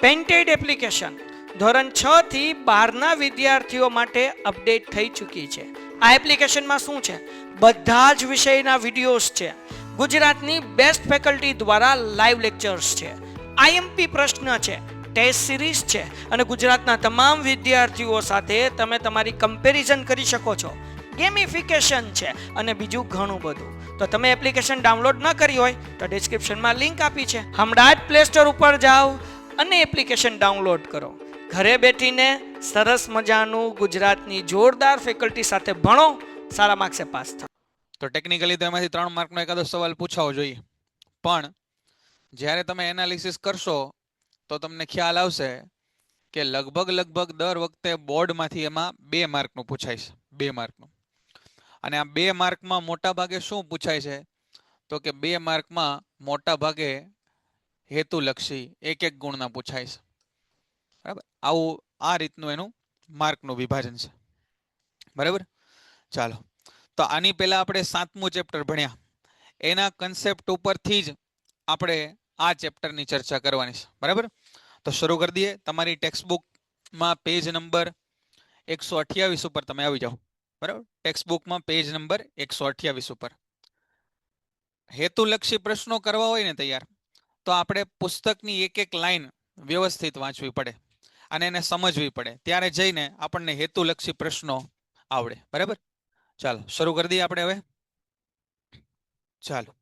Painted application ધોરણ 6 થી 12ના વિદ્યાર્થીઓ માટે અપડેટ થઈ ચૂકી છે. આ એપ્લિકેશનમાં શું છે? બધા જ વિષયના વિડીયોઝ છે. ગુજરાતની બેસ્ટ ફેકલ્ટી દ્વારા લાઈવ લેક્ચર્સ છે. આઈએમપી પ્રશ્ન છે, ટેસ્ટ સિરીઝ છે અને ગુજરાતના તમામ વિદ્યાર્થીઓ સાથે તમે તમારી કમ્પેરિઝન કરી શકો છો. ગેમિફિકેશન છે અને બીજું ઘણું બધું. તો તમે એપ્લિકેશન ડાઉનલોડ ન કરી હોય તો ડિસ્ક્રિપ્શનમાં લિંક આપી છે. હમણાં જ પ્લે સ્ટોર ઉપર જાઓ અને એપ્લિકેશન ડાઉનલોડ કરો. ઘરે બેઠીને સરસ મજાનું ગુજરાતની જોરદાર ફેકલ્ટી સાથે ભણો, સારા માર્ક્સે પાસ થાઓ. તો ટેકનિકલી તો એમાંથી 3 માર્કનો એકાદો સવાલ પૂછાવો જોઈએ, પણ જ્યારે તમે એનાલિસિસ કરશો તો તમને ખ્યાલ આવશે કે લગભગ દર વખતે બોર્ડમાંથી એમાં 2 માર્કનું પૂછાય છે, 2 માર્કનું. અને આ 2 માર્કમાં મોટા ભાગે શું પૂછાય છે તો કે 2 માર્કમાં મોટા ભાગે હેતુલક્ષી એક ગુણના પૂછાય છે. બરાબર, આવું આ રીતનું એનું માર્કનું વિભાજન છે. બરાબર, ચાલો. તો આની પહેલા આપણે 7મું ચેપ્ટર ભણ્યા, એના કન્સેપ્ટ ઉપરથી જ આપણે આ ચેપ્ટરની ચર્ચા કરવાની છે. બરાબર, તો શરૂ કરી દઈએ. તમારી ટેક્સ્ટ બુકમાં પેજ નંબર 128 ઉપર તમે આવી જાઓ. બરાબર, ટેક્સ્ટ બુકમાં પેજ નંબર 128 ઉપર. હેતુલક્ષી પ્રશ્નો કરવા હોય ને તૈયાર, તો આપણે પુસ્તકની એક લાઈન વ્યવસ્થિત વાંચવી પડે અને એને સમજવી પડે, ત્યારે જઈને આપણને હેતુલક્ષી પ્રશ્નો આવડે. બરાબર, ચાલો શરૂ કરી દઈએ આપણે હવે. ચાલો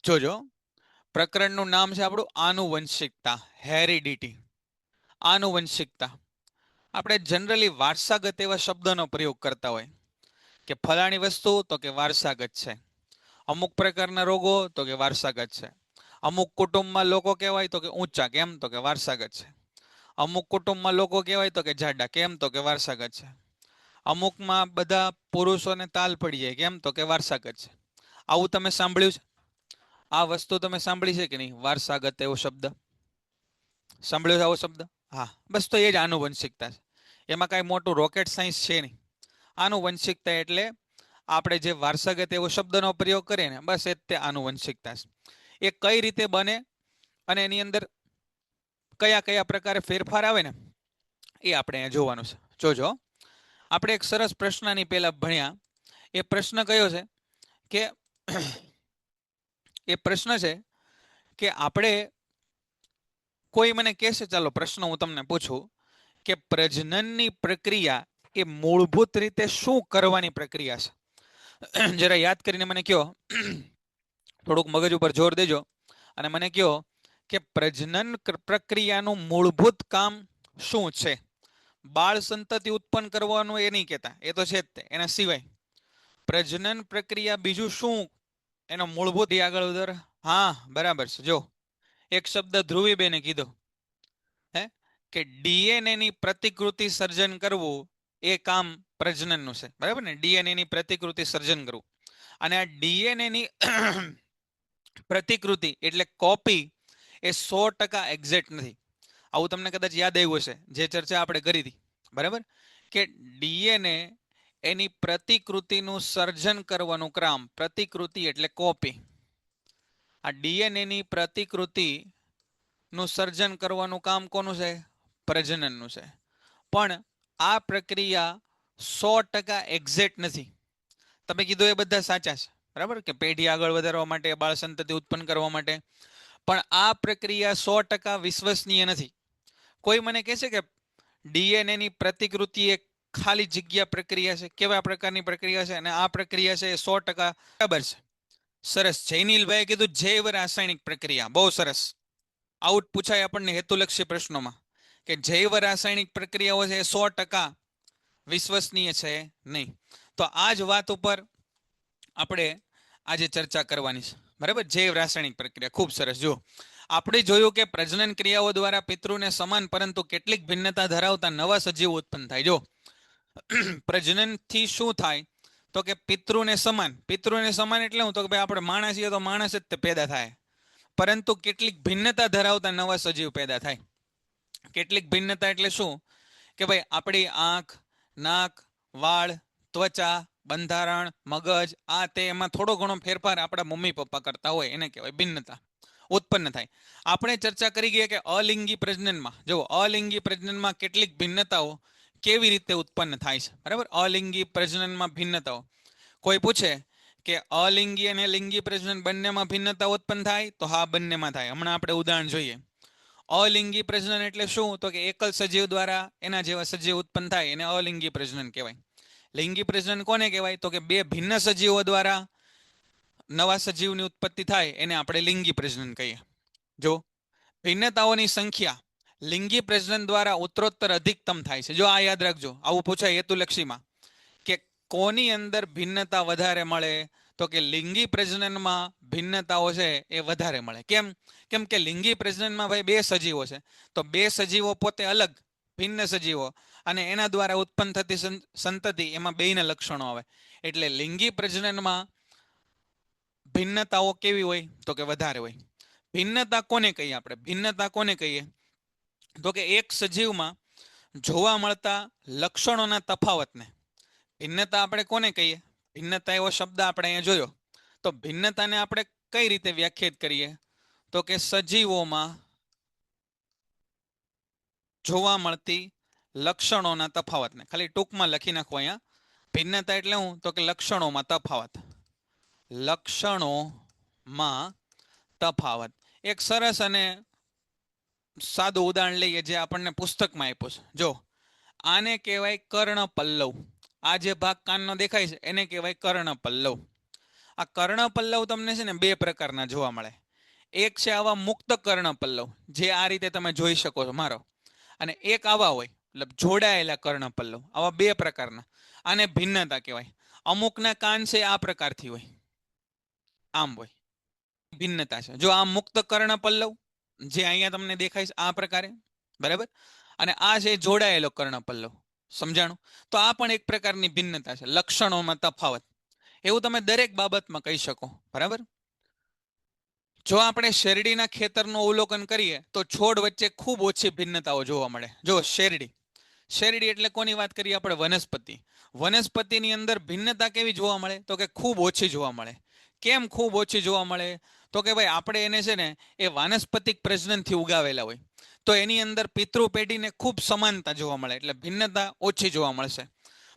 જોજો, પ્રકરણનું નામ છે આપણું આનુવંશિકતા, હેરિડિટી. આનુવંશિકતા. આપણે જનરલી વારસાગત એવા શબ્દનો પ્રયોગ કરતા હોય કે ફલાણી વસ્તુ તો કે વારસાગત છે, અમુક પ્રકારના રોગો તો કે વારસાગત છે, અમુક કુટુંબમાં લોકો કહેવાય તો કે ઊંચા, કેમ તો કે વારસાગત છે, અમુક કુટુંબમાં લોકો કહેવાય તો કે જાડા, કેમ તો કે વારસાગત છે, અમુકમાં બધા પુરુષોને તાલ પડી જાય, કેમ તો કે વારસાગત છે. આવું તમે સાંભળ્યું છે? આ વસ્તુ તમે સાંભળી છે કે નહીં? વારસાગત એવો શબ્દ સાંભળ્યો છે? આવો શબ્દ? હા, બસ તો એ જ આનુવંશિકતા છે. એમાં કાંઈ મોટું રોકેટ સાયન્સ છે નહીં. આનુવંશિકતા એટલે આપણે જે વારસાગત એવો શબ્દનો પ્રયોગ કરીએ ને, બસ એ જ તે આનુવંશિકતા છે. એ કઈ રીતે બને અને એની અંદર કયા કયા પ્રકારે ફેરફાર આવે ને, એ આપણે અહીંયા જોવાનું છે. જોજો, આપણે એક સરસ પ્રશ્નની પહેલા ભણ્યા. એ પ્રશ્ન કયો છે કે એ પ્રશ્ન છે કે આપણે, કોઈ મને કહેશે, ચાલો પ્રશ્ન હું તમને પૂછું કે પ્રજનનની પ્રક્રિયા એ મૂળભૂત રીતે શું કરવાની પ્રક્રિયા છે? જરા યાદ કરીને મને કહો, થોડુંક મગજ ઉપર જોર દેજો અને મને કહો કે પ્રજનન પ્રક્રિયાનું મૂળભૂત કામ શું છે? બાળ સંતતિ ઉત્પન્ન કરવાનું એ નહીં કહેતા, એ તો છે જ તે. એના સિવાય પ્રજનન પ્રક્રિયા બીજું શું એનો મૂળભૂત આગળ ઉધર? હા બરાબર છે. જો એક શબ્દ ધ્રુવીબેને કીધો હે કે ડીએનએ ની પ્રતિકૃતિ સર્જન કરવું એ કામ પ્રજનનનું છે. બરાબર ને? ડીએનએ ની પ્રતિકૃતિ સર્જન કરવું. અને આ ડીએનએ ની પ્રતિકૃતિ એટલે કોપી એ 100% એક્ઝેક્ટ નથી. આવું તમને કદાચ યાદ આવ્યું હશે જે ચર્ચા આપણે કરી હતી. બરાબર, કે ડીએનએ એની પ્રતિકૃતિનું સર્જન કરવાનું કામ, પ્રતિકૃતિ એટલે કોપી, આ ડીએનએ ની પ્રતિકૃતિનું સર્જન કરવાનું કામ કોનું છે? પ્રજનનનું છે. પણ આ પ્રક્રિયા 100% એક્ઝેક્ટ નથી. તમે કીધું એ બધા સાચા છે. બરાબર, કે પેઢી આગળ વધારવા માટે, બાળ સંતતિ ઉત્પન્ન કરવા માટે, પણ આ પ્રક્રિયા 100% વિશ્વસનીય નથી. કોઈ મને કહેશે કે ડીએનએ ની પ્રતિકૃતિ એક ખાલી જગ્યા પ્રક્રિયા છે, કેવા પ્રકારની પ્રક્રિયા છે અને આ પ્રક્રિયા છે એ 100% બરાબર છે. સરસ, જૈનિલભાઈએ કીધું જૈવ રાસાયણિક પ્રક્રિયા. બહુ સરસ. આઉટ પૂછાય આપણને હેતુલક્ષી પ્રશ્નોમાં કે જૈવ રાસાયણિક પ્રક્રિયાઓ છે એ 100% વિશ્વસનીય છે નહીં. તો આ જ વાત ઉપર આપણે આજે ચર્ચા કરવાની છે. બરાબર, જૈવ રાસાયણિક પ્રક્રિયા. ખૂબ સરસ. જો આપણે જોયું કે પ્રજનન ક્રિયાઓ દ્વારા પિતૃને સમાન પરંતુ કેટલીક ભિન્નતા ધરાવતા નવા સજીવો ઉત્પન્ન થાય. જો પ્રજનનથી શું થાય તો કે પિતૃને સમાન. પિતૃને સમાન એટલે હું તો કે ભાઈ આપણે માણસ છીએ તો માણસ જ તે પેદા થાય, પરંતુ કેટલીક ભિન્નતા ધરાવતા નવા સજીવ પેદા થાય. કેટલીક ભિન્નતા એટલે શું કે ભાઈ આપણી આંખ, નાક, વાળ, ત્વચા, બંધારણ, મગજ, આ તે એમાં થોડો ઘણો ફેરફાર આપણા મમ્મી પપ્પા કરતા હોય, એને કહેવાય ભિન્નતા. ઉત્પન્ન થાય. આપણે ચર્ચા કરી ગયા કે અલિંગી પ્રજનનમાં જો અલિંગી પ્રજનનમાં કેટલીક ભિન્નતાઓ કેવી રીતે ઉત્પન્ન થાય છે, બરાબર. અલિંગી પ્રજનનમાં ભિન્નતાઓ, કોઈ પૂછે કે અલિંગી અને લિંગી પ્રજનન બંનેમાં ભિન્નતા ઉત્પન્ન થાય, તો હા, બંનેમાં થાય. હમણાં આપણે ઉદાહરણ જોઈએ. અલિંગી પ્રજનન એટલે શું? તો કે એકલ સજીવ દ્વારા એના જેવા સજીવ ઉત્પન્ન થાય એને અલિંગી પ્રજનન કહેવાય. લિંગી પ્રજનન કોને કહેવાય? તો કે બે ભિન્ન સજીવો દ્વારા નવા સજીવની ઉત્પત્તિ થાય એને આપણે લિંગી પ્રજનન કહીએ. જો ભિન્નતાઓની સંખ્યા લિંગી પ્રજનન દ્વારા ઉત્તરોત્તર અધિકતમ થાય છે. જો આ યાદ રાખજો, આવું પૂછાય હેતુલક્ષીમાં કે કોની અંદર ભિન્નતા વધારે મળે, તો કે લિંગી પ્રજનનમાં ભિન્નતાઓ છે એ વધારે મળે. કેમ? કેમ કે લિંગી પ્રજનનમાં ભાઈ બે સજીવો છે, તો બે સજીવો પોતે અલગ ભિન્ન સજીવો અને એના દ્વારા ઉત્પન્ન થતી સંતતિ, એમાં બેયના લક્ષણો આવે. એટલે લિંગી પ્રજનનમાં ભિન્નતાઓ કેવી હોય? તો કે વધારે હોય. ભિન્નતા કોને કહીએ આપણે? ભિન્નતા કોને કહીએ? તો કે એક સજીવમાં જોવા મળતા લક્ષણોના તફાવતને ભિન્નતા આપણે કોને કહીએ? ભિન્નતા એવો શબ્દ આપણે અહીંયા જોયો, તો ભિન્નતાને આપણે કઈ રીતે વ્યાખ્યાયિત કરીએ? તો કે સજીવોમાં જોવા મળતી લક્ષણોના તફાવતને. ખાલી ટૂંકમાં લખી નાખો અહીંયા. ભિન્નતા એટલે શું? તો કે લક્ષણોમાં તફાવત. લક્ષણોમાં તફાવત. એક સરસ અને સાદું ઉદાહરણ લઈએ જે આપણને પુસ્તકમાં આપ્યું છે. જો આને કહેવાય કર્ણપલ્લવ. આ જે ભાગ કાનનો દેખાય છે એને કહેવાય કર્ણપલ્લવ. આ કર્ણપલ્લવ તમને છે ને બે પ્રકારના જોવા મળે. એક છે આવા મુક્ત કર્ણપલ્લવ, જે આ રીતે તમે જોઈ શકો છો મારો, અને એક આવા હોય મતલબ જોડાયેલા કર્ણપલ્લવ. આવા બે પ્રકારના. આને ભિન્નતા કહેવાય. અમુકના કાન છે આ પ્રકારથી હોય, આમ હોય, ભિન્નતા છે. જો આ મુક્ત કર્ણપલ્લવ જે અહીંયા તમને દેખાય છે આ પ્રકારે, બરાબર, અને આ છે જોડાયેલો કર્ણપલ્લવ. સમજાણું? તો આ પણ એક પ્રકારની ભિન્નતા છે, લક્ષણોમાં તફાવત. એવું તમે દરેક બાબતમાં કહી શકો, બરાબર. જો આપણે શેરડીના ખેતરનું અવલોકન કરીએ તો છોડ વચ્ચે ખૂબ ઓછી ભિન્નતાઓ જોવા મળે. જો શેરડી, શેરડી એટલે કોની વાત કરીએ આપણે? વનસ્પતિ. વનસ્પતિની અંદર ભિન્નતા કેવી જોવા મળે? તો કે ખૂબ ઓછી જોવા મળે. કેમ ખૂબ ઓછી જોવા મળે? તો કે ભાઈ આપણે એને છે ને એ વાનસ્પતિક પ્રજનનથી ઉગાવેલા હોય, તો એની અંદર પિતૃ પેઢીને ખૂબ સમાનતા જોવા મળે, એટલે ભિન્નતા ઓછી જોવા મળશે.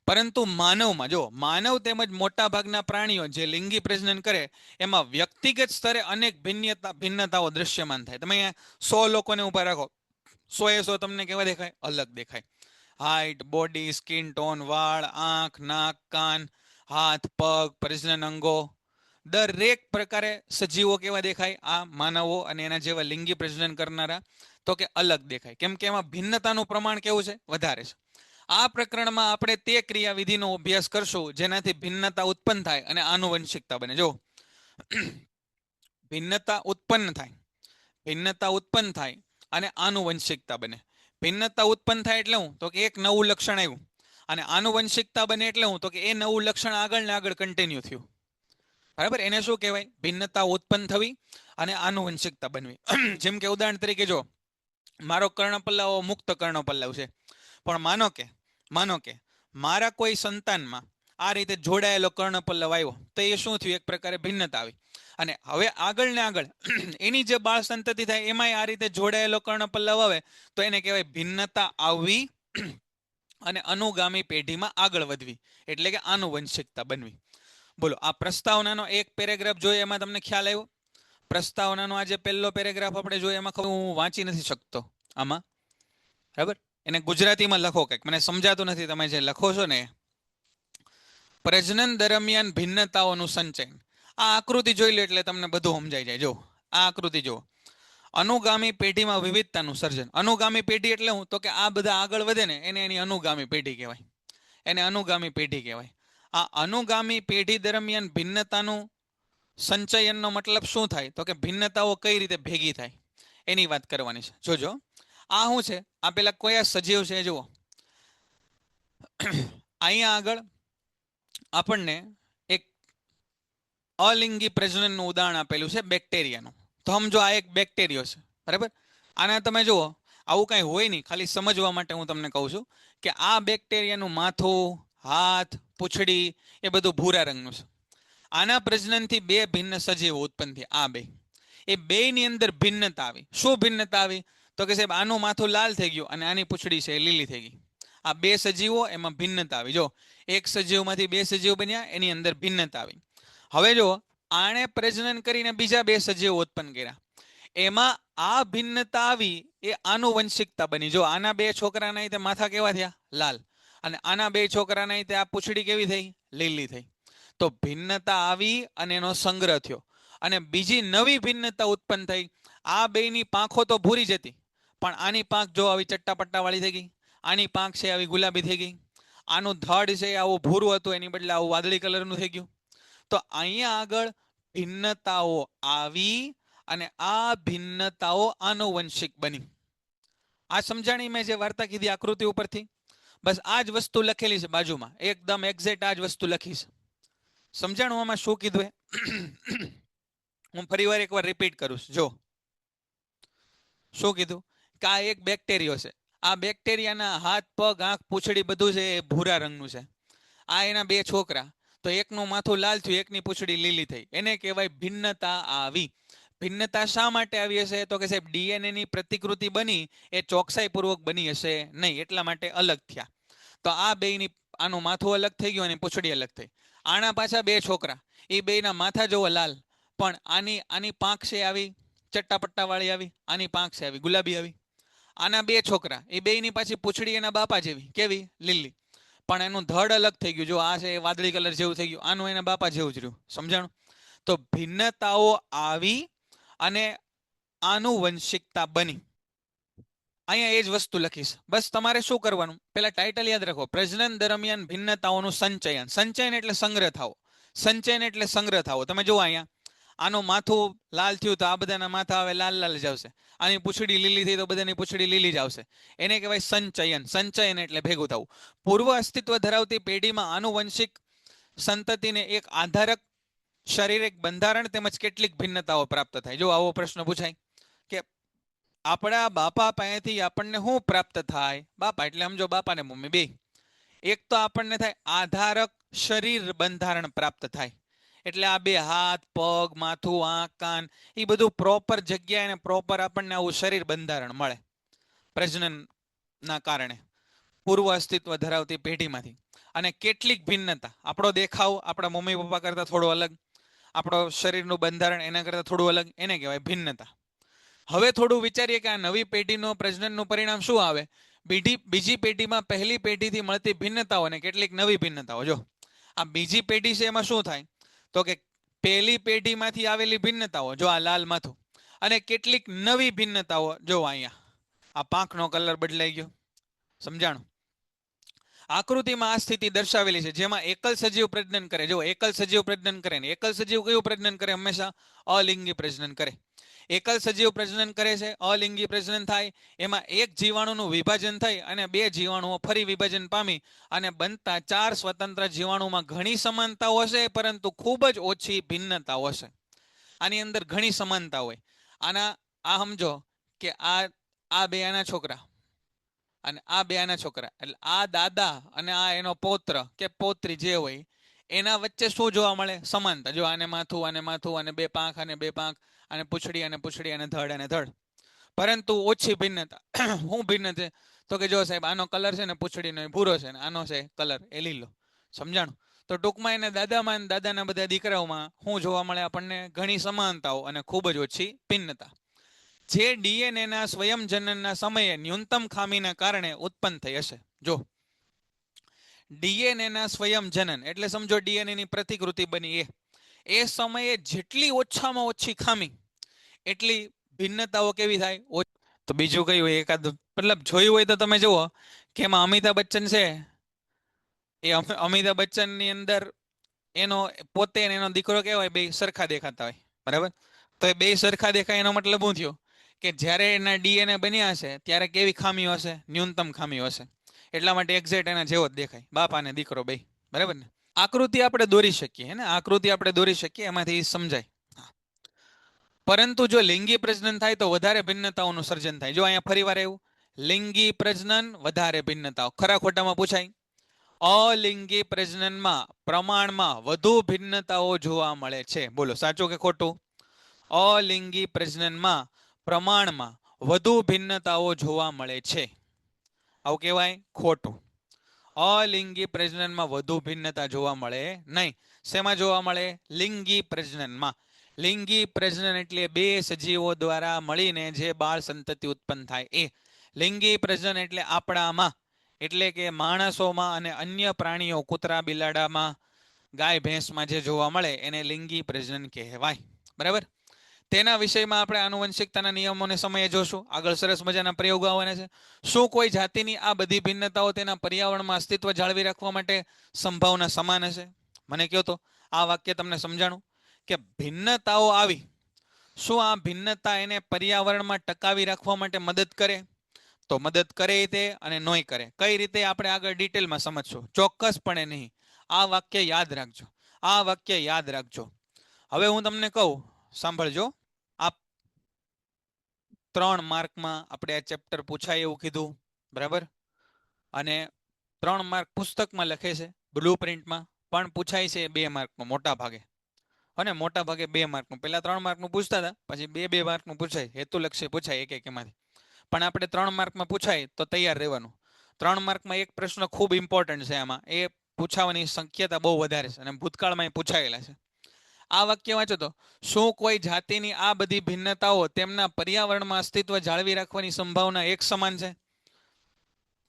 પરંતુ માનવમાં, જો માનવ તેમજ મોટા ભાગના પ્રાણીઓ જે લિંગી પ્રજનન કરે એમાં વ્યક્તિગત સ્તરે અનેક ભિન્નતાઓ દ્રશ્યમાન થાય. તમે અહીંયા 100 લોકોને ઉભા રાખો, 100 તમને કેવા દેખાય? અલગ દેખાય. હાઈટ, બોડી, સ્કિન ટોન, વાળ, આંખ, નાક, કાન, હાથ, પગ, પ્રજનન અંગો, દરેક પ્રકારે સજીવો કેવા દેખાય? આ માનવો અને એના જેવા લિંગી પ્રજનન કરનારા, તો કે અલગ દેખાય. કેમ કે એમાં ભિન્નતાનું પ્રમાણ કેવું છે? વધારે છે. આ પ્રકરણમાં આપણે તે ક્રિયાવિધિનો અભ્યાસ કરશું જેનાથી ભિન્નતા ઉત્પન્ન થાય અને આનુવંશિકતા બને. જો ભિન્નતા ઉત્પન્ન થાય, ભિન્નતા ઉત્પન્ન થાય અને આનુવંશિકતા બને. ભિન્નતા ઉત્પન્ન થાય એટલે હું? તો કે એક નવું લક્ષણ આવ્યું, અને આનુવંશિકતા બને એટલે હું? તો કે એ નવું લક્ષણ આગળ ને આગળ કન્ટિન્યુ થયું, બરાબર. એને શું કહેવાય? ભિન્નતા ઉત્પન્ન થવી અને આનુવંશિકતા બનવી. જેમ કે ઉદાહરણ તરીકે જો મારો કર્ણપલ્લવ મુક્ત કર્ણપલ્લવ છે, પણ માનો કે મારા કોઈ સંતાનમાં આ રીતે જોડાયેલો કર્ણપલ્લવ આવ્યો, તો એ શું થયું? એક પ્રકારે ભિન્નતા આવી. અને હવે આગળ ને આગળ એની જે બાળ સંતતિ થાય એમાંય આ રીતે જોડાયેલો કર્ણપલ્લવ આવે, તો એને કહેવાય ભિન્નતા આવવી અને અનુગામી પેઢીમાં આગળ વધવી, એટલે કે આનુવંશિકતા બનવી. બોલો, આ પ્રસ્તાવનાનો એક પેરેગ્રાફ જોઈએ એમાં તમને ખ્યાલ આવ્યો? પ્રસ્તાવનાનો આ જે પહેલો પેરેગ્રાફ આપણે જોઈએ એમાં હું વાંચી નથી શકતો આમાં, બરાબર. એને ગુજરાતીમાં લખો, કંઈક મને સમજાતું નથી તમે જે લખો છો ને. પ્રજનન દરમિયાન ભિન્નતાઓનું સંચયન. આ આકૃતિ જોઈ લો એટલે તમને બધું સમજાઈ જાય. જો આ આકૃતિ જુઓ. અનુગામી પેઢીમાં વિવિધતાનું સર્જન. અનુગામી પેઢી એટલે હું? તો કે આ બધા આગળ વધે ને એને એની અનુગામી પેઢી કહેવાય, એને અનુગામી પેઢી કહેવાય. આ અનુગામી પેઢી દરમિયાન ભિન્નતાનું સંચયનનો મતલબ શું થાય? તો કે ભિન્નતાઓ કઈ રીતે ભેગી થાય એની વાત કરવાની છે. જોજો આ શું છે? આ પેલા કયા સજીવ છે જુઓ. અહીંયા આગળ આપણને એક અલિંગી પ્રજનનનું ઉદાહરણ આપેલું છે, બેક્ટેરિયાનું. તો સમજો આ એક બેક્ટેરિયો છે, બરાબર. આના તમે જુઓ, આવું કાંઈ હોય નહીં, ખાલી સમજવા માટે હું તમને કહું છું કે આ બેક્ટેરિયાનું માથું, હાથ, પૂંછડી એ બધું ભૂરા રંગનું છે. આના પ્રજનનથી બે ભિન્ન સજીવો ઉત્પન્ન થયા. આ બે એ બેયની અંદર ભિન્નતા આવી. શું ભિન્નતા આવી? તો કે સાહેબ આનું માથું લાલ થઈ ગયું અને આની પૂંછડી છે એ લીલી થઈ ગઈ. આ બે સજીવો, એમાં ભિન્નતા આવી. જો એક સજીવમાંથી બે સજીવ બન્યા, એની અંદર ભિન્નતા આવી. હવે જો આણે પ્રજનન કરીને બીજા બે સજીવો ઉત્પન્ન કર્યા, એમાં આ ભિન્નતા આવી એ આનુવંશિકતા બની. જો આના બે છોકરાના રીતે માથા કેવા થયા? લાલ. અને આના બે છોકરાના રીતે આ પૂંછડી કેવી થઈ? લીલી થઈ. તો ભિન્નતા આવી અને એનો સંગ્રહ થયો અને બીજી નવી ભિન્નતા ઉત્પન્ન થઈ. આ બેની પાંખો તો ભૂરી જતી, પણ આની પાંખ જો આવી ચટ્ટાપટ્ટા વાળી થઈ ગઈ, આની પાંખ છે આવી ગુલાબી થઈ ગઈ, આનું ધડ છે આવું ભૂરું હતું એની બદલે આવું વાદળી કલરનું થઈ ગયું. તો અહીંયા આગળ ભિન્નતાઓ આવી અને આ ભિન્નતાઓ આનુવંશિક બની. આ સમજાણી મેં જે વાર્તા કીધી આકૃતિ ઉપરથી? બસ આ જ વસ્તુ લખેલી છે બાજુમાં, એકદમ એક્ઝેક્ટ આ જ વસ્તુ લખી છે. સમજાણું આમાં શું કીધું એ? હું ફરીવાર એકવાર રિપીટ કરું છું. જો શું કીધું કે આ એક બેક્ટેરિયો છે. આ બેક્ટેરિયાના હાથ, પગ, આંખ, પૂંછડી બધું છે એ ભૂરા રંગનું છે. આ એના બે છોકરા, તો એકનું માથું લાલ થયું, એકની પૂંછડી લીલી થઈ. એને કહેવાય ભિન્નતા આવી. ભિન્નતા શા માટે આવી હશે? તો કે સાહેબ ડીએનએ ની પ્રતિકૃતિ બની એ ચોકસાઈપૂર્વક બની હશે નહીં, એટલા માટે અલગ થયા. તો આ બેયની, આનું માથું અલગ થઈ ગયું અને પૂંછડી અલગ થઈ. આના પાછા બે છોકરા, એ બેયના માથા જોવો લાલ, પણ આની પાંખ છે આવી ચટ્ટાપટ્ટા વાળી આવી, આની પાંખ છે આવી ગુલાબી આવી. આના બે છોકરા, એ બેયની પાછી પૂંછડી એના બાપા જેવી, કેવી? લીલી. પણ એનું ધડ અલગ થઈ ગયું. જો આ છે એ વાદળી કલર જેવું થઈ ગયું, આનું એના બાપા જેવું જ રહ્યું. સમજાણું? તો ભિન્નતાઓ આવી અને આનુવંશિકતા બની. અહીંયા એ જ વસ્તુ લખીશ. બસ તમારે શું કરવાનું? પેલા ટાઇટલ યાદ રાખો, પ્રજનન દરમિયાન ભિન્નતાઓનું સંચયન. સંચયન એટલે સંગ્રહ થાવો. સંચયન એટલે સંગ્રહ થાવો. તમે જુઓ અહીંયા આનું માથું લાલ થયું તો આ બધાના માથા હવે લાલ લાલ જ આવશે. આની પૂંછડી લીલી થઈ તો બધાની પૂંછડી લીલી જ આવશે. એને કહેવાય સંચયન. સંચયન એટલે ભેગું થવું. પૂર્વ અસ્તિત્વ ધરાવતી પેઢીમાં આનુવંશિક સંતતિને એક આધારક શારીરિક બંધારણ તેમજ કેટલીક ભિન્નતાઓ પ્રાપ્ત થાય. જો આવો પ્રશ્ન પૂછાય કે આપણા બાપા પાસેથી આપણને શું પ્રાપ્ત થાય? બાપા એટલે સમજો બાપા ને મમ્મી બે. એક તો આપણને થાય આધારક શરીર બંધારણ પ્રાપ્ત થાય. એટલે આ બે હાથ, પગ, માથું, આંખ, કાન, એ બધું પ્રોપર જગ્યાએ અને પ્રોપર આપણને આવું શરીર બંધારણ મળે પ્રજનનના કારણે પૂર્વ અસ્તિત્વ ધરાવતી પેઢીમાંથી. અને કેટલીક ભિન્નતા, આપણો દેખાવ આપણા મમ્મી પપ્પા કરતાં થોડો અલગ, આપણો શરીરનું બંધારણ એના કરતાં થોડું અલગ, એને કહેવાય ભિન્નતા. હવે થોડું વિચારીએ કે આ નવી પેઢીનો પ્રજનનનું પરિણામ શું આવે? બીજી પેઢીમાં પહેલી પેઢીથી મળતી ભિન્નતાઓ અને કેટલીક નવી ભિન્નતાઓ. જો આ બીજી પેઢી છે એમાં શું થાય? તો કે પહેલી પેઢીમાંથી આવેલી ભિન્નતાઓ, જો આ લાલ માથું, અને કેટલીક નવી ભિન્નતાઓ. જો અહીંયા આ પાંખનો કલર બદલાઈ ગયો. સમજાણું? આકૃતિમાં આ સ્થિતિ દર્શાવેલી છે જેમાં એકલ સજીવ પ્રજનન કરે. જો એકલ સજીવ પ્રજનન કરે ને, એકલ સજીવ કયું પ્રજનન કરે? હંમેશા અલિંગી પ્રજનન કરે. એકલ સજીવ પ્રજનન કરે છે, અલિંગી પ્રજનન થાય. એમાં એક જીવાણુનું વિભાજન થઈ અને બે જીવાણુઓ ફરી વિભાજન પામી અને બનતા 4 સ્વતંત્ર જીવાણુમાં ઘણી સમાનતાઓ હશે, પરંતુ ખૂબ જ ઓછી ભિન્નતાઓ હશે. આની અંદર ઘણી સમાનતા હોય. આ સમજો કે આ બે આના છોકરા અને આ બે આના છોકરા, એટલે આ દાદા અને આ એનો પૌત્ર કે પૌત્રી જે હોય એના વચ્ચે શું જોવા મળે? સમાનતા. જો આને માથું અને બે પાંખ અને બે પાંખ, અને પૂંછડી અને ધડ અને ધડ, પરંતુ ઓછી ભિન્નતા. શું ભિન્ન છે? તો કે જો સાહેબ આનો કલર છે ને પૂંછડીનો ભૂરો છે ને આનો છે કલર એ લીલો. સમજાણું? તો ટૂંકમાં એને દાદામાં અને દાદાના બધા દીકરાઓમાં શું જોવા મળે આપણને? ઘણી સમાનતાઓ અને ખૂબ જ ઓછી ભિન્નતા, જે ડીએનએના સ્વયંજનનના સમયે ન્યૂનતમ ખામીના કારણે ઉત્પન્ન થઈ હશે. જો ડીએનએના સ્વયંજનન એટલે સમજો ડીએનએની પ્રતિકૃતિ બની એ સમયે જેટલી ઓછામાં ઓછી ખામી એટલી ભિન્નતાઓ કેવી થાય? તો બીજું કયું એકાદ મતલબ જોયું હોય તો તમે જુઓ કે એમાં અમિતાભ બચ્ચન છે, એ અમિતાભ બચ્ચનની અંદર એનો પોતે એનો દીકરો કેવાય બે સરખા દેખાતા હોય. બરાબર? તો એ બે સરખા દેખાય એનો મતલબ શું થયો? કે જ્યારે એના ડીએનએ બન્યા હશે ત્યારે કેવી ખામીઓ હશે? ન્યૂનતમ ખામીઓ હશે. એટલા માટે એક્ઝેક્ટ એના જેવો જ દેખાય, બાપ અને દીકરો બે. બરાબર ને? આકૃતિ આપણે દોરી શકીએ ને, આકૃતિ આપણે દોરી શકીએ, એમાંથી સમજાય. પરંતુ જો લિંગી પ્રજનન થાય તો વધારે ભિન્નતાઓનું સર્જન થાય. જો અહીંયા ફરી વાર એવું, લિંગી પ્રજનન વધારે ભિન્નતાઓ. ખરા ખોટામાં પૂછાય? અલિંગી પ્રજનનમાં પ્રમાણમાં વધુ ભિન્નતાઓ જોવા મળે છે. બોલો સાચું કે ખોટું? અલિંગી પ્રજનનમાં પ્રમાણમાં વધુ ભિન્નતાઓ જોવા મળે છે. આવું કહેવાય? ખોટું. અલિંગી પ્રજનનમાં વધુ ભિન્નતા જોવા મળે નહીં. શેમાં જોવા મળે? લિંગી પ્રજનનમાં. લિંગી પ્રજનન એટલે બે સજીવો દ્વારા મળીને જે બાળ સંતતિ ઉત્પન્ન થાય એ. લિંગી પ્રજનન એટલે આપણામાં, એટલે કે માણસોમાં અને અન્ય પ્રાણીઓ, કૂતરા, બિલાડામાં, ગાય, ભેંસમાં જે જોવા મળે એને લિંગી પ્રજનન કહેવાય. બરાબર? તેના વિષયમાં આપણે આનુવંશિકતાના નિયમોને સમયે જોશું. આગળ સરસ મજાના પ્રયોગો આવવાના છે. શું કોઈ જાતિની આ બધી ભિન્નતાઓ તેના પર્યાવરણમાં અસ્તિત્વ જાળવી રાખવા માટે સંભાવના સમાન હશે? મને કહો તો આ વાક્ય તમને સમજાણું કે ભિન્નતાઓ આવી, શું આ ભિન્નતા એને પર્યાવરણમાં ટકાવી રાખવા માટે મદદ કરે? તો મદદ કરે તે અને નોય કરે. કઈ રીતે આપણે આગળ ડિટેલમાં સમજશું, ચોક્કસપણે નહીં. આ વાક્ય યાદ રાખજો, આ વાક્ય યાદ રાખજો. હવે હું તમને કહું, સાંભળજો. આ 3 માર્કમાં આપણે આ ચેપ્ટર પૂછાય એવું કીધું, બરાબર? અને 3 માર્ક પુસ્તકમાં લખે છે, બ્લુ પ્રિન્ટમાં પણ પૂછાય છે 2 માર્કમાં મોટા ભાગે. અને મોટા ભાગે 2 માર્કનું. પહેલા 3 માર્કનું પૂછતા હતા, પછી 2 માર્કનું પૂછાય, હેતુલક્ષી પૂછાય એક એમાંથી. પણ આપણે 3 માર્કમાં પૂછાય તો તૈયાર રહેવાનું. 3 માર્કમાં એક પ્રશ્ન ખૂબ ઇમ્પોર્ટન્ટ છે, આમાં એ પૂછાવાની શક્યતા બહુ વધારે છે અને ભૂતકાળમાં પૂછાયેલા છે. આ વાક્ય વાંચો તો, શું કોઈ જાતિની આ બધી ભિન્નતાઓ તેમના પર્યાવરણમાં અસ્તિત્વ જાળવી રાખવાની સંભાવના એક સમાન છે?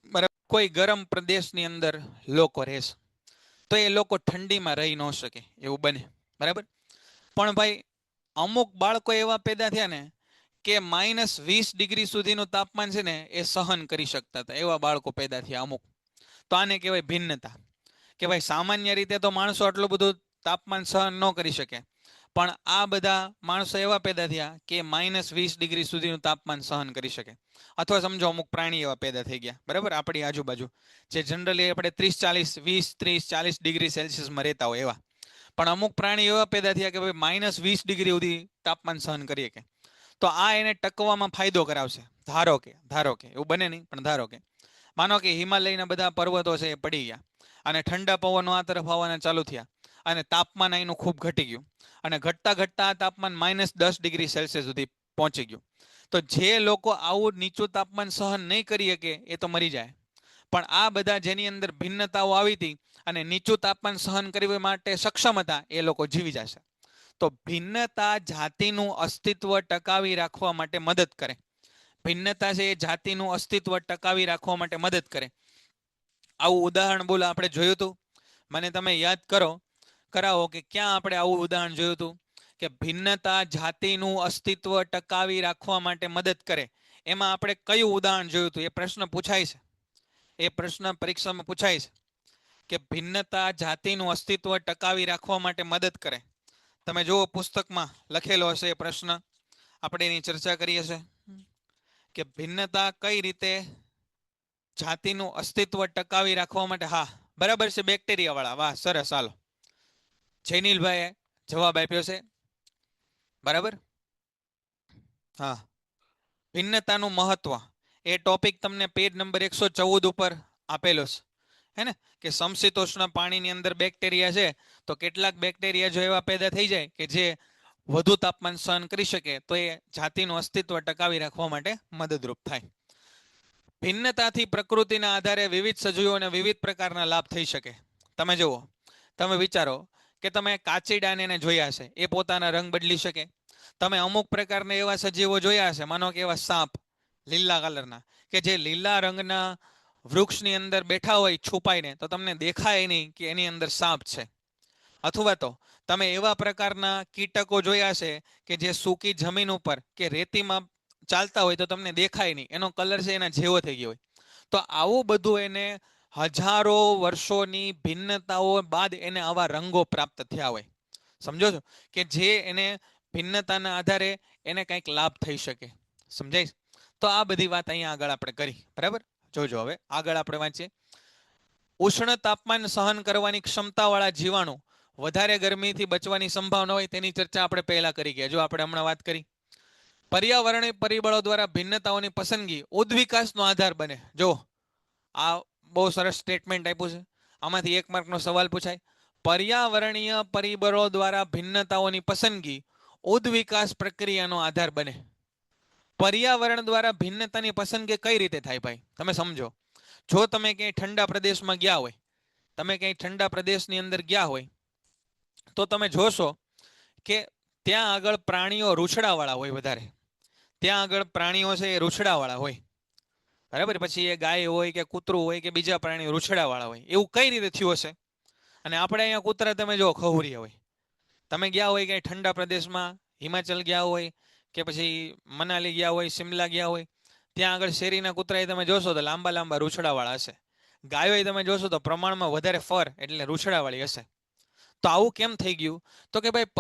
બરાબર. કોઈ ગરમ પ્રદેશની અંદર લોકો રહેશે તો એ લોકો ઠંડીમાં રહી ન શકે એવું બને, બરાબર? પણ ભાઈ અમુક બાળકો એવા પેદા થયા ને કે -20 ડિગ્રી સુધીનું તાપમાન છે ને એ સહન કરી શકતા હતા, એવા બાળકો પેદા થયા અમુક. તો આને કહેવાય ભિન્નતા. કે ભાઈ સામાન્ય રીતે તો માણસો આટલું બધું તાપમાન સહન ન કરી શકે, પણ આ બધા માણસો એવા પેદા થયા કે -20 ડિગ્રી સુધીનું તાપમાન સહન કરી શકે. અથવા સમજો અમુક પ્રાણી એવા પેદા થઈ ગયા, બરાબર, આપણી આજુબાજુ, જે જનરલી આપણે 30-40 ડિગ્રી સેલ્સિયસમાં રહેતા હોય એવા. પણ અમુક પ્રાણી એવા પેદા થયા કે ભાઈ -20 ડિગ્રી સુધી તાપમાન સહન કરી શકે. તો આ એને ટકવામાં ફાયદો કરાવશે. ધારો કે એવું બને નહીં, પણ ધારો કે માનો કે હિમાલયના બધા પર્વતો છે એ પડી ગયા અને ઠંડા પવનો આ તરફ આવવાના ચાલુ થયા અને તાપમાન અહીંનું ખૂબ ઘટી ગયું અને ઘટતા ઘટતા આ તાપમાન -10 ડિગ્રી સેલ્સિયસ સુધી પહોંચી ગયું. તો જે લોકો આવું નીચું તાપમાન સહન નહીં કરી શકે એ તો મરી જાય. પણ આ બધા જેની અંદર ભિન્નતાઓ આવી હતી અને નીચું તાપમાન સહન કરવા માટે સક્ષમ હતા એ લોકો જીવી જશે. તો ભિન્નતા જાતિનું અસ્તિત્વ ટકાવી રાખવા માટે મદદ કરે. ભિન્નતા છે એ જાતિનું અસ્તિત્વ ટકાવી રાખવા માટે મદદ કરે. આવું ઉદાહરણ બોલો આપણે જોયું હતું? મને તમે યાદ કરાવો કે ક્યાં આપણે આવું ઉદાહરણ જોયું હતું કે ભિન્નતા જાતિનું અસ્તિત્વ ટકાવી રાખવા માટે મદદ કરે. એમાં આપણે કયું ઉદાહરણ જોયું હતું? એ પ્રશ્ન પૂછાય છે, એ પ્રશ્ન પરીક્ષામાં પૂછાય છે કે ભિન્નતા જાતિનું અસ્તિત્વ ટકાવી રાખવા માટે મદદ કરે. તમે જુઓ પુસ્તકમાં લખેલો હશે એ પ્રશ્ન, આપણે એની ચર્ચા કરી હશે કે ભિન્નતા કઈ રીતે જાતિનું અસ્તિત્વ ટકાવી રાખવા માટે. હા, બરાબર છે, બેક્ટેરિયા વાળા. વાહ, સરસ. હાલો, જૈનિલભાઈએ જવાબ આપ્યો છે, બરાબર. હા, ભિન્નતાનું મહત્વ એ ટોપિક તમને પેજ નંબર 114 ઉપર આપેલો છે, હે ને? કે સમશીતોષ્ણ પાણીની અંદર બેક્ટેરિયા છે, તો કેટલાક બેક્ટેરિયા જો એવા પેદા થઈ જાય કે જે વધુ તાપમાન સહન કરી શકે તો એ જાતિનું અસ્તિત્વ ટકાવી રાખવા માટે મદદરૂપ થાય. ભિન્નતાથી પ્રકૃતિના આધારે વિવિધ સજીવોને વિવિધ પ્રકારના લાભ થઈ શકે. તમે જુઓ, તમે વિચારો કે તમે કાચીડાને જોયા હશે, એ પોતાના રંગ બદલી શકે. તમે અમુક પ્રકારના એવા સજીવો જોયા હશે, માનો કે એવા સાપ લીલા કલરના, કે જે લીલા રંગના વૃક્ષની અંદર બેઠા હોય છુપાઈને, તો તમને દેખાય નહીં કે એની અંદર સાપ છે. અથવા તો તમે એવા પ્રકારના કીટકો જોયા છે કે જે સૂકી જમીન ઉપર કે રેતીમાં ચાલતા હોય તો તમને દેખાય નહીં, એનો કલર છે એના જેવો થઈ ગયો હોય. તો આવું બધું એને હજારો વર્ષોની ભિન્નતાઓ બાદ એને આવા રંગો પ્રાપ્ત થયા હોય. સમજો છો કે જે એને ભિન્નતાના આધારે એને કંઈક લાભ થઈ શકે. સમજાય? તો આ બધી વાત અહીંયા આગળ આપણે કરી, બરાબર. જોજો હવે આગળ આપણે વાંચીએ. ઉષ્ણ તાપમાન સહન કરવાની ક્ષમતાવાળા જીવાણુ વધારે ગરમીથી બચવાની સંભાવના હોય તેની ચર્ચા આપણે પહેલા કરી ગયા. જો આપણે હમણાં વાત કરી, પર્યાવરણીય પરિબળો દ્વારા ભિન્નતાઓની પસંદગી ઉદ્વિકાસનો આધાર બને. જો આ બહુ સરસ સ્ટેટમેન્ટ આપ્યું છે. આમાંથી 1 માર્કનો સવાલ પૂછાય. પર્યાવરણીય પરિબળો દ્વારા ભિન્નતાઓની પસંદગી ઉદ્વિકાસ પ્રક્રિયાનો આધાર બને. પર્યાવરણ દ્વારા ભિન્નતાની પસંદગી કઈ રીતે થાય ભાઈ? તમે સમજો. જો તમે ક્યાંય ઠંડા પ્રદેશમાં ગયા હોય, તમે ક્યાંય ઠંડા પ્રદેશની અંદર ગયા હોય, તો તમે જોશો કે ત્યાં આગળ પ્રાણીઓ રૂછડાવાળા હોય વધારે. ત્યાં આગળ પ્રાણીઓ છે એ રૂછડાવાળા હોય, બરાબર. પછી એ ગાય હોય કે કૂતરું હોય કે બીજા પ્રાણીઓ રૂછડાવાળા હોય. એવું કઈ રીતે થયું હશે? અને આપણે અહીંયા કૂતરા તમે જો ખહુરિયા હોય. તમે ગયા હોય કે ઠંડા પ્રદેશમાં, હિમાચલ ગયા હોય કે પછી મનાલી ગયા હોય, શિમલા ગયા હોય, ત્યાં આગળ શેરીના કૂતરા તમે જોશો તો લાંબા લાંબા રૂછડાવાળા હશે. ગાયો તમે જોશો તો પ્રમાણમાં વધારે ફર એટલે રૂછડાવાળી હશે. તો આવું કેમ થઈ ગયું? તો કે ભાઈ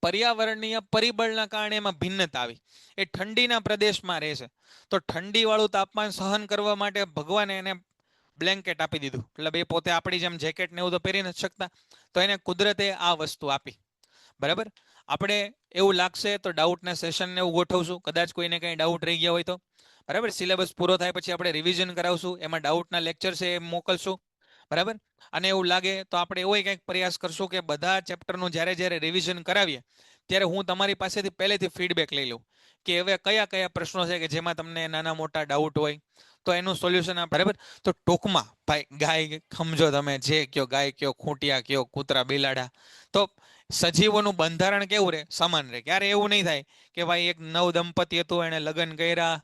પર્યાવરણીય પરિબળના કારણે એમાં ભિન્નતા આવી. એ ઠંડીના પ્રદેશમાં રહે છે, તો ઠંડીવાળું તાપમાન સહન કરવા માટે ભગવાને એને બ્લેન્કેટ આપી દીધું. એટલે એ પોતે આપણી જેમ જેકેટ ને એવું તો પહેરી નથી શકતા, તો એને કુદરતે આ વસ્તુ આપી, બરાબર. આપણે એવું લાગશે તો ડાઉટના સેશનને એવું ગોઠવશું, કદાચ કોઈને કંઈ ડાઉટ રહી ગયા હોય તો, બરાબર. સિલેબસ પૂરો થાય પછી આપણે રિવિઝન કરાવશું, એમાં ડાઉટના લેક્ચર છે એ મોકલશું, બરાબર. અને એવું લાગે તો આપણે એવો કંઈક પ્રયાસ કરશું કે બધા ચેપ્ટરનું જ્યારે જ્યારે રિવિઝન કરાવીએ ત્યારે હું તમારી પાસેથી પહેલેથી ફીડબેક લઈ લઉં કે હવે કયા કયા પ્રશ્નો છે કે જેમાં તમને નાના મોટા ડાઉટ હોય તો એનું સોલ્યુશન બરાબર. તો ટૂંકમાં ભાઈ ગાય સમજો, તમે જે કયો, ગાય કયો, ખૂંટિયા કયો, કૂતરા બિલાડા, તો સજીવોનું બંધારણ કેવું રહે? સમાન રહે. ક્યારે એવું નહીં થાય કે ભાઈ એક નવ દંપતી હતું, એને લગ્ન કર્યા,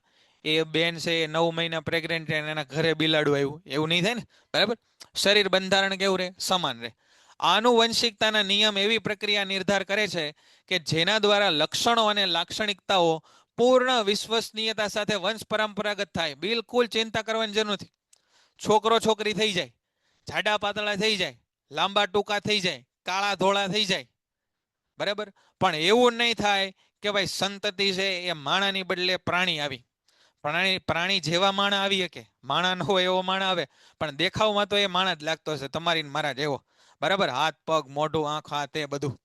એ બેન છે એ 9 મહિના પ્રેગ્નેન્ટ રહે, એના ઘરે બિલાડું આવ્યું, એવું નહીં થાય ને, બરાબર. શરીર બંધારણ કેવું રહે? સમાન રહે. આનુવંશિકતાના નિયમ એવી પ્રક્રિયા નિર્ધાર કરે છે કે જેના દ્વારા લક્ષણો અને લાક્ષણિકતાઓ પૂર્ણ વિશ્વસનીયતા સાથે વંશ પરંપરાગત થાય. બિલકુલ ચિંતા કરવાની જરૂર નથી. છોકરો છોકરી થઈ જાય, જાડા પાતળા થઈ જાય, લાંબા ટૂંકા થઈ જાય, કાળા ધોળા થઈ જાય, બરાબર. પણ એવું નહીં થાય કે ભાઈ સંતતિ છે એ માણાની બદલે પ્રાણી આવી, પ્રાણી જેવા માણા આવી શકે, માણા ન હોય એવો માણા આવે, પણ દેખાવમાં તો એ માણા જ લાગતો હશે, તમારી મારા જેવો, બરાબર. હાથ પગ મોઢું આંખ આ તે બધું.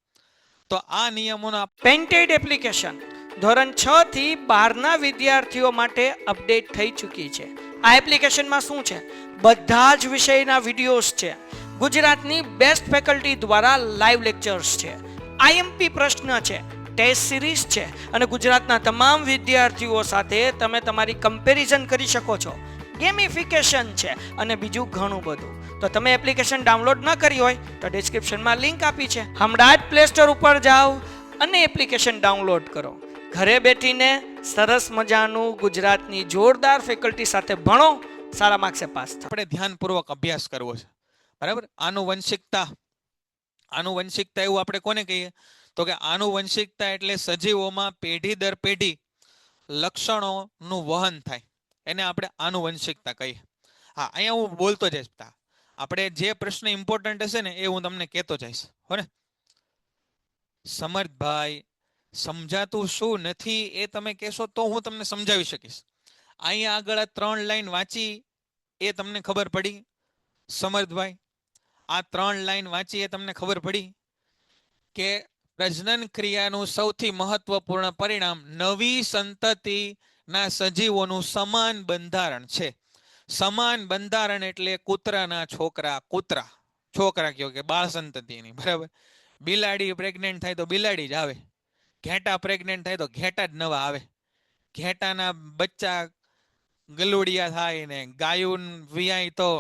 તો આ નિયમોના પેન્ટેડ એપ્લિકેશન ધોરણ 6 થી 12ના વિદ્યાર્થીઓ માટે અપડેટ થઈ ચૂકી છે. આ એપ્લિકેશનમાં શું છે? બધા જ વિષયના વિડીયોઝ છે. ગુજરાતની બેસ્ટ ફેકલ્ટી દ્વારા લાઈવ લેક્ચર્સ છે, આઈએમપી પ્રશ્ન છે, ટેસ્ટ સિરીઝ છે, અને ગુજરાતના તમામ વિદ્યાર્થીઓ સાથે તમે તમારી કમ્પેરિઝન કરી શકો છો. ગેમિફિકેશન છે અને બીજું ઘણું બધું. તો તમે એપ્લિકેશન ડાઉનલોડ ન કરી હોય તો ડિસ્ક્રિપ્શનમાં લિંક આપી છે, હમણાં જ પ્લે સ્ટોર ઉપર જાઓ અને એપ્લિકેશન ડાઉનલોડ કરો. ઘરે બેઠીને સરસ મજાનું ગુજરાતની જોરદાર ફેકલ્ટી સાથે ભણો, સારા માર્ક્સે પાસ થાઓ. આપણે ધ્યાનપૂર્વક અભ્યાસ કરવો છે, બરાબર. આનુવંશિકતા એવું આપણે કોને કહીએ? તો કે આનુવંશિકતા એટલે સજીવોમાં પેઢી દર પેઢી લક્ષણોનું વહન થાય, એને આપણે આનુવંશિકતા કહીએ. હા, અહીંયા હું બોલતો જઈશ, આપણે જે પ્રશ્ન ઇમ્પોર્ટન્ટ હશે ને એ હું તમને કહેતો જઈશ, હો ને. સમર્થભાઈ, સમજાતું શું નથી એ તમે કહેશો તો હું તમને સમજાવી શકીશ. અહીંયા આગળ 3 લાઈન વાંચી એ તમને ખબર પડી? સમર્થભાઈ, આ 3 લાઈન વાંચી એ તમને ખબર પડી કે પ્રજનન ક્રિયાનું સૌથી મહત્વપૂર્ણ પરિણામ નવી સંતતિના સજીવોનું સમાન બંધારણ છે. સમાન બંધારણ એટલે કૂતરાના છોકરા કયો કે બાળ સંતતિની, બરાબર. બિલાડી પ્રેગ્નેન્ટ થાય તો બિલાડી જ આવે, ઘેટા પ્રેગ્નેન્ટ થાય તો ઘેટા જ નવા આવે, ઘેટાના બચ્ચા ગલુડિયા થાય ને ગાયું વિયાય તો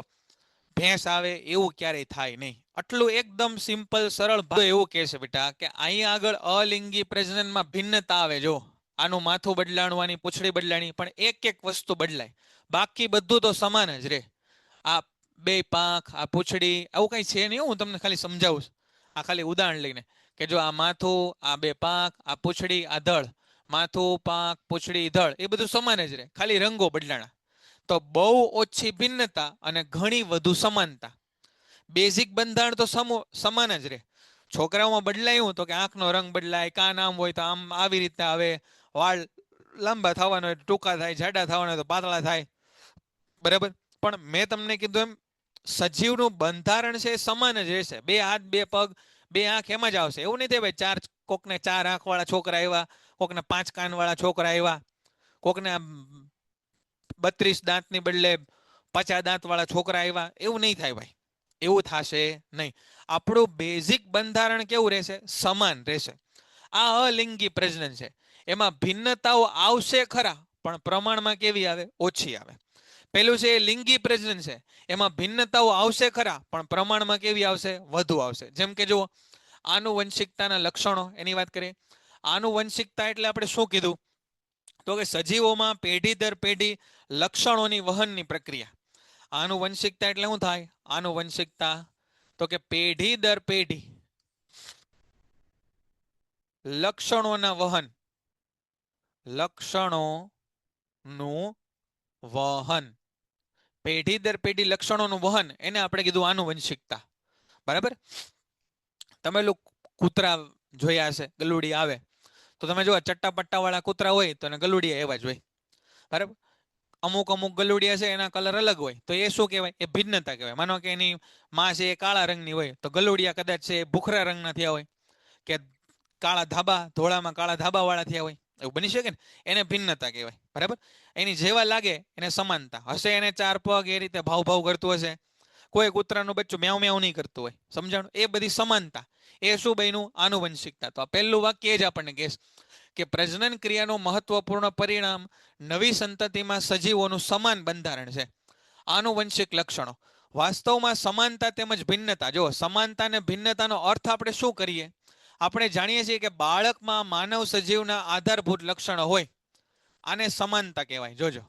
ભેંસ આવે, એવું ક્યારેય થાય નહીં. આટલું એકદમ સિમ્પલ સરળ એવું કહે છે બેટા કે અહીંયા આગળ અલિંગી પ્રજનનમાં ભિન્નતા આવે. જો આનું માથું બદલાણું, આની પૂંછડી બદલાણી, પણ એક વસ્તુ બદલાય, બાકી બધું તો સમાન જ રહે. આ 2 પાંખ, આ પૂંછડી, આવું કઈ છે નહીં. હું તમને ખાલી સમજાવું છું, આ ખાલી ઉદાહરણ લઈને કે જો આ માથું, આ 2 પાંખ, આ પૂંછડી, આ ધડ, માથું, પાંખ, પૂંછડી, ધડ, એ બધું સમાન જ રહે, ખાલી રંગો બદલાણા. તો બહુ ઓછી ભિન્નતા અને ઘણી વધુ સમાનતા. બેઝિક બંધારણ તો સમાન જ રહે. છોકરાઓમાં બદલાયું તો કે આંખનો રંગ બદલાય, કાન આમ હોય તો આમ આવી રીતે આવે, વાળ લાંબા થવાનો હોય તો ટૂંકા થાય, જાડા થવાનો હોય તો પાતળા થાય, બરાબર. પણ મેં તમને કીધું એમ સજીવનું બંધારણ છે એ સમાન જ રહેશે. 2 હાથ, 2 પગ, 2 આંખ એમ જ આવશે. એવું નહીં થાય ભાઈ કોકને 4 આંખ વાળા છોકરા આવ્યા, કોકને 5 કાન વાળા છોકરા આવ્યા, કોકને 32 દાંતની બદલે 50 દાંત વાળા છોકરા આવ્યા, એવું નહીં થાય ભાઈ, એવું થશે નહીં. આપણું બેઝિક બંધારણ કેવું રહેશે? સમાન રહેશે. આ અલિંગી પ્રજનન છે. એમાં ભિન્નતાઓ આવશે ખરા, પણ પ્રમાણમાં કેવી આવે? ઓછી આવે. પેલું છે એ લિંગી પ્રજનન છે. એમાં ભિન્નતાઓ આવશે ખરા, પણ પ્રમાણમાં કેવી આવશે? વધુ આવશે. જેમ કે જુઓ, આનુવંશિકતાના લક્ષણો એની વાત કરીએ. આનુવંશિકતા એટલે આપણે શું કીધું? તો કે સજીવોમાં પેઢી દર પેઢી લક્ષણોની વહનની પ્રક્રિયા. આનુવંશિકતા એટલે શું થાય? આનુવંશિકતા તો કે પેઢી દર પેઢી લક્ષણોના વહન, લક્ષણોનું વહન, પેઢી દર પેઢી લક્ષણોનું વહન, એને આપણે કીધું આનુવંશિકતા. બરાબર? તમે લોકો કૂતરા જોયા હશે, ગલુડી આવે તો તમે જો ચટ્ટા પટ્ટા વાળા કૂતરા હોય તો એને ગલુડિયા એવા જ હોય. બરાબર? અમુક અમુક ગલુડિયા છે એના કલર અલગ હોય, તો એ શું કહેવાય? એ ભિન્નતા કહેવાય. માનો કે એની માં છે એ કાળા રંગની હોય, તો ગલુડિયા કદાચ છે ભૂખરા રંગના થયા હોય, કે કાળા ધાબા, ધોળામાં કાળા ધાબા વાળા થયા હોય, એવું બની શકે ને, એને ભિન્નતા કહેવાય. બરાબર? એની જેવા લાગે એને સમાનતા હશે. એને 4 પગ, એ રીતે ભાવ ભાવ કરતું હશે. કોઈ કૂતરાનું બચ્ચું મ્યાઉ મ્યાઉ નહીં કરતું હોય. સમજાણું? એ બધી સમાનતા. એ શું બન્યું? આનુવંશિકતા. તો આ પહેલું વાક્ય જ આપણને કહે કે પ્રજનન ક્રિયાનું મહત્વપૂર્ણ પરિણામ નવી સંતતિમાં સજીવોનું સમાન બંધારણ છે. આનુવંશિક લક્ષણો. વાસ્તવમાં સમાનતા તેમજ ભિન્નતા, જો સમાનતા અને ભિન્નતાનો અર્થ આપણે શું કરીએ? આપણે જાણીએ છીએ કે બાળકમાં માનવ સજીવના આધારભૂત લક્ષણો હોય, આને સમાનતા કહેવાય. જોજો,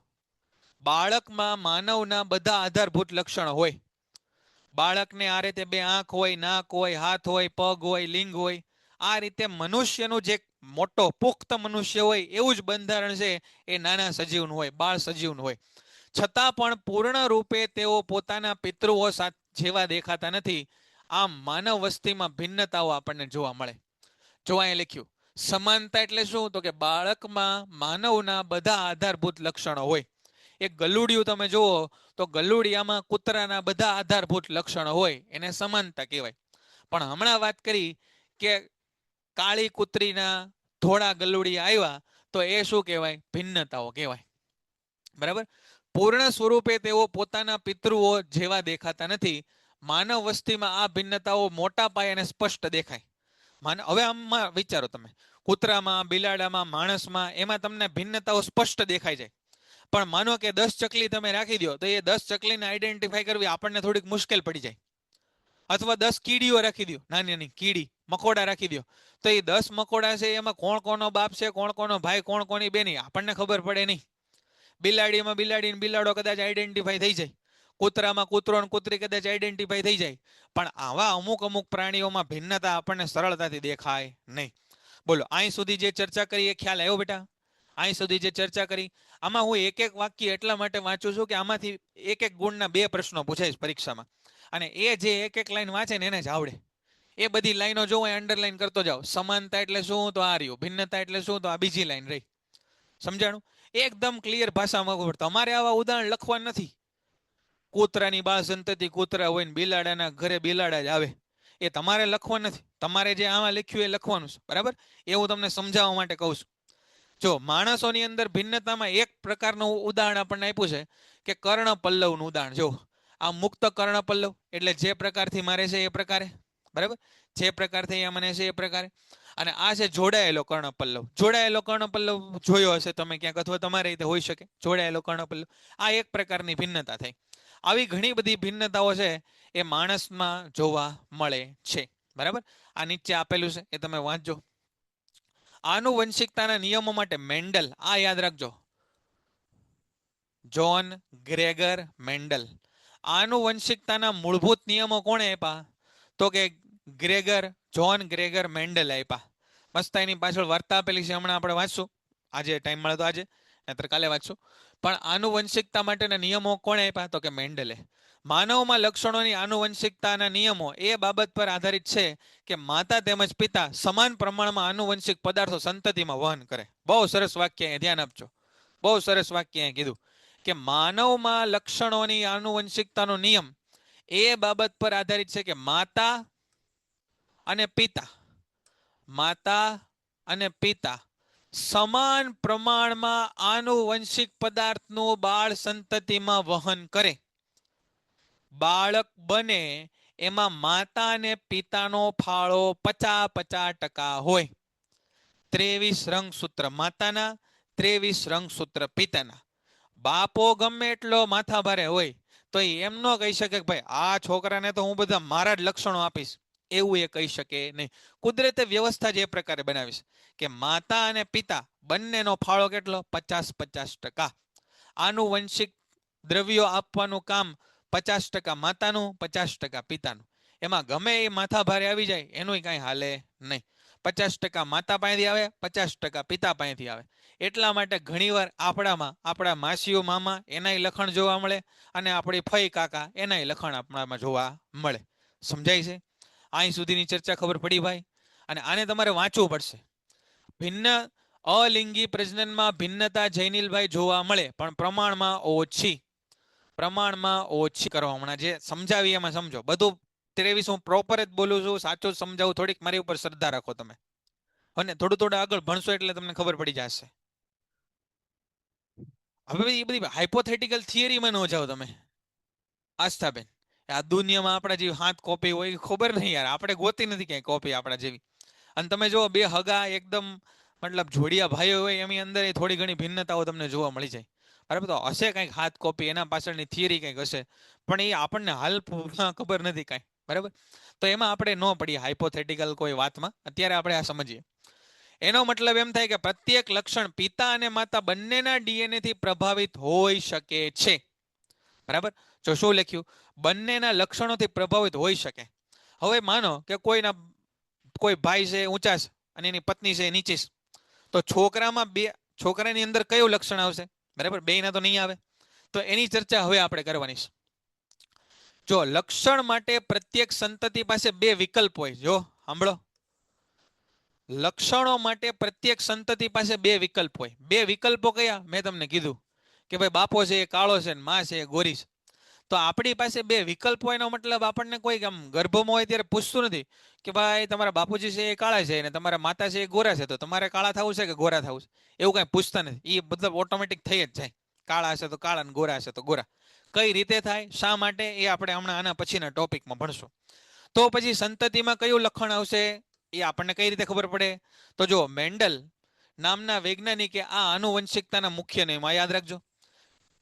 બાળકમાં માનવના બધા આધારભૂત લક્ષણો હોય. બાળકને આ રીતે 2 આંખ હોય, નાક હોય, હાથ હોય, પગ હોય, લિંગ હોય. આ રીતે મનુષ્યનું જે મોટો પુખ્ત મનુષ્ય હોય એવું જ બંધારણ છે એ નાના સજીવનું હોય, બાળ સજીવનું હોય. છતાં પણ પૂર્ણ રૂપે તેઓ પોતાના પિતૃઓ જેવા દેખાતા નથી. આમ માનવ વસ્તીમાં ભિન્નતાઓ આપણને જોવા મળે. જો અહીં લખ્યું સમાનતા એટલે શું? તો કે બાળકમાં માનવના બધા આધારભૂત લક્ષણો હોય. એક ગલુડિયું તમે જુઓ તો ગલુડિયામાં કૂતરાના બધા આધારભૂત લક્ષણો હોય, એને સમાનતા કહેવાય. પણ હમણાં વાત કરી કે કાળી કૂતરીના ધોળા ગલુડિયા આવ્યા, તો એ શું કહેવાય? ભિન્નતાઓ કહેવાય. બરાબર? પૂર્ણ સ્વરૂપે તેઓ પોતાના પિતૃઓ જેવા દેખાતા નથી. માનવ વસ્તીમાં આ ભિન્નતાઓ મોટા પાયે અને સ્પષ્ટ દેખાય. હવે આમાં વિચારો તમે, કૂતરામાં, બિલાડામાં, માણસમાં, એમાં તમને ભિન્નતાઓ સ્પષ્ટ દેખાય જાય. પણ માનો કે 10 ચકલી તમે રાખી દો, તો એ 10 ચકલીને આઈડેન્ટિફાઈ કરવી આપણને થોડીક મુશ્કેલ પડી જાય. અથવા 10 કીડીઓ રાખી દો, નાની નાની કીડી, મકોડા રાખી દો, તો એ 10 મકોડા છે એમાં કોણ કોનો બાપ છે, કોણ કોનો ભાઈ, કોણ કોની બેની, આપણને ખબર પડે નહીં. બિલાડીમાં બિલાડી ને બિલાડો કદાચ આઈડેન્ટિફાઈ થઈ જાય, કૂતરામાં કૂતરો ને કૂતરી કદાચ આઈડેન્ટિફાઈ થઈ જાય. પણ આવા અમુક અમુક પ્રાણીઓમાં ભિન્નતા આપણને સરળતાથી દેખાય નહીં. બોલો, અહીં સુધી જે ચર્ચા કરી એ ખ્યાલ આવ્યો બેટા? અહીં સુધી જે ચર્ચા કરી, આમાં હું એક એક વાક્ય એટલા માટે વાંચું છું કે આમાંથી એક એક ગુણના 2 પ્રશ્નો પૂછાય પરીક્ષામાં, અને એ જે એક એક લાઈન વાંચે ને એને જ આવડે. એ બધી લાઈનો જો અંડરલાઈન કરતો જાઓ. સમાનતા એટલે શું? તો આ રહ્યું. ભિન્નતા એટલે શું? તો આ બીજી લાઈન રહી. સમજાણું? એકદમ ક્લિયર ભાષામાં ખબર. તમારે આવા ઉદાહરણ લખવા નથી. કૂતરાની બાળ સંતતિ કૂતરા હોય ને બિલાડાના ઘરે બિલાડા જ આવે, એ તમારે લખવા નથી. તમારે જે આમાં લખ્યું એ લખવાનું છે. બરાબર? એ હું તમને સમજાવવા માટે કહું છું. જો માણસોની અંદર ભિન્નતામાં એક પ્રકારનું ઉદાહરણ આપણને આપ્યું છે કે કર્ણ પલ્લવનું ઉદાહરણ. જો આ મુક્ત કર્ણ પલ્લવ એટલે જે પ્રકારથી મારે છે એ પ્રકારે. બરાબર? જે પ્રકારથી અહીંયા મને છે એ પ્રકારે. અને આ છે જોડાયેલો કર્ણ પલ્લવ. જોડાયેલો કર્ણ પલ્લવ જોયો હશે તમે ક્યાંક, અથવા તમારે રીતે હોઈ શકે. જોડાયેલો કર્ણ પલ્લવ, આ એક પ્રકારની ભિન્નતા થઈ. આવી ઘણી બધી ભિન્નતાઓ છે એ માણસમાં જોવા મળે છે. બરાબર? આ નીચે આપેલું છે એ તમે વાંચજો. આનુવંશિકતાના નિયમો માટે મેન્ડલ, આ યાદ રાખજો, જોન ગ્રેગર મેન્ડલ. આનુવંશિકતાના મૂળભૂત નિયમો કોણે આપ્યા? તો કે જોન ગ્રેગર મેન્ડલ આપ્યા. મસ્ત એની પાછળ વાર્તા આપેલી છે, હમણાં આપણે વાંચશું. આજે ટાઈમ મળે તો આજે, નહીતર કાલે વાંચશું. પણ આનુવંશિકતા માટેના નિયમો કોણે આપ્યા? તો કે મેન્ડલે. માનવમાં લક્ષણોની આનુવંશિકતાના નિયમો એ બાબત પર આધારિત છે કે માતા તેમજ પિતા સમાન પ્રમાણમાં આનુવંશિક પદાર્થો સંતતિમાં વહન કરે. બહુ સરસ વાક્ય, અહીંયા ધ્યાન આપજો. બહુ સરસ વાક્ય અહીંયા કીધું કે માનવમાં લક્ષણોની આનુવંશિકતાનો નિયમ એ બાબત પર આધારિત છે કે માતા અને પિતા સમાન પ્રમાણમાં આનુવંશિક પદાર્થનું બાળ સંતતિમાં વહન કરે. બાળક બને એમાં માતા અને પિતાનો ફાળો 50-50% હોય. 23 રંગસૂત્ર માતાના, 23 રંગસૂત્ર પિતાના. બાપો ગમે એટલો માથા ભારે હોય તો એમ ન કહી શકે કે ભાઈ આ છોકરાને તો હું બધા મારા જ લક્ષણો આપીશ, એવું એ કહી શકે નહીં. કુદરતે વ્યવસ્થા જે પ્રકારે બનાવી છે કે માતા અને પિતા બંનેનો ફાળો કેટલો? 50-50%. આનુવંશિક દ્રવ્યો આપવાનું કામ 50% માતાનું, 50% પિતાનું. એમાં ગમે એ માથા ભારે આવી જાય એનું કાંઈ હાલે નહીં. 50% માતા પાસેથી આવે, 50% પિતા પાસેથી આવે. એટલા માટે ઘણીવાર આપણા માસીઓ મામા એનાય લખણ જોવા મળે અને આપણી ફઈ કાકા એનાય લખણ આપણામાં જોવા મળે. સમજાય છે? અહીં સુધીની ચર્ચા ખબર પડી ભાઈ? અને આને તમારે વાંચવું પડશે. ભિન્ન અલિંગી પ્રજનનમાં ભિન્નતા જૈનિલભાઈ જોવા મળે પણ પ્રમાણમાં ઓછી કરો. હમણાં જે સમજાવી એમાં સમજો. બધું 23 હું પ્રોપર જ બોલું છું, સાચું જ સમજાવું. થોડીક મારી ઉપર શ્રદ્ધા રાખો તમે, અને થોડું આગળ ભણશો એટલે તમને ખબર પડી જશે. હવે એ બધી હાઇપોથેટિકલ થિયરીમાં ન જાઓ તમે આસ્થાબેન. આ દુનિયામાં આપણા જેવી 7 કોપી હોય ખબર નહીં યાર, આપણે ગોતી નથી ક્યાંય કોપી આપણા જેવી. અને તમે જો બે હગા એકદમ મતલબ જોડિયા ભાઈઓ હોય એની અંદર થોડી ઘણી ભિન્નતાઓ તમને જોવા મળી જાય. બરાબર, તો હશે કંઈક 7 કોપી, એના પાછળની થિયરી કંઈક હશે, પણ એ આપણને હાલમાં ખબર નથી કાંઈ. બરાબર, તો એમાં આપણે ન પડીએ હાઇપોથેટિકલ કોઈ વાતમાં. અત્યારે આપણે આ સમજીએ. એનો મતલબ એમ થાય કે પ્રત્યેક લક્ષણ પિતા અને માતા બંનેના ડીએનએ થી પ્રભાવિત હોઈ શકે છે. બરાબર, જો શું લખ્યું? બંનેના લક્ષણોથી પ્રભાવિત હોઈ શકે. હવે માનો કે કોઈ ભાઈ છે ઊંચા છે અને એની પત્ની છે નીચે છે, તો છોકરાની અંદર કયું લક્ષણ આવશે? બરાબર, બેયના તો નહીં આવે. તો એની ચર્ચા હવે આપણે કરવાની છે. જો લક્ષણ માટે પ્રત્યેક સંતતિ પાસે 2 વિકલ્પ હોય. જો સાંભળો, લક્ષણો માટે પ્રત્યેક સંતતિ પાસે 2 વિકલ્પ હોય. 2 વિકલ્પો કયા? મેં તમને કીધું કે ભાઈ બાપો છે એ કાળો છે ને માં છે એ ગોરી છે. તો આપણી પાસે 2 વિકલ્પ હોય એનો મતલબ આપણને કોઈ આમ ગર્ભમાં હોય ત્યારે પૂછતું નથી કે ભાઈ તમારા બાપુજી છે એ કાળા છે અને તમારા માતા છે એ ગોરા છે, તો તમારે કાળા થવું છે કે ગોરા થવું છે, એવું કાંઈ પૂછતા નથી. એ મતલબ ઓટોમેટિક થઈ જ જાય. કાળા હશે તો કાળા ને ગોરા હશે તો ગોરા. કઈ રીતે થાય, શા માટે, એ આપણે હમણાં આના પછીના ટોપિકમાં ભણશું. તો પછી સંતતિમાં કયું લક્ષણ આવશે એ આપણને કઈ રીતે ખબર પડે? તો જો મેન્ડલ નામના વૈજ્ઞાનિકે આ આનુવંશિકતાના મુખ્ય નિયમો યાદ રાખજો.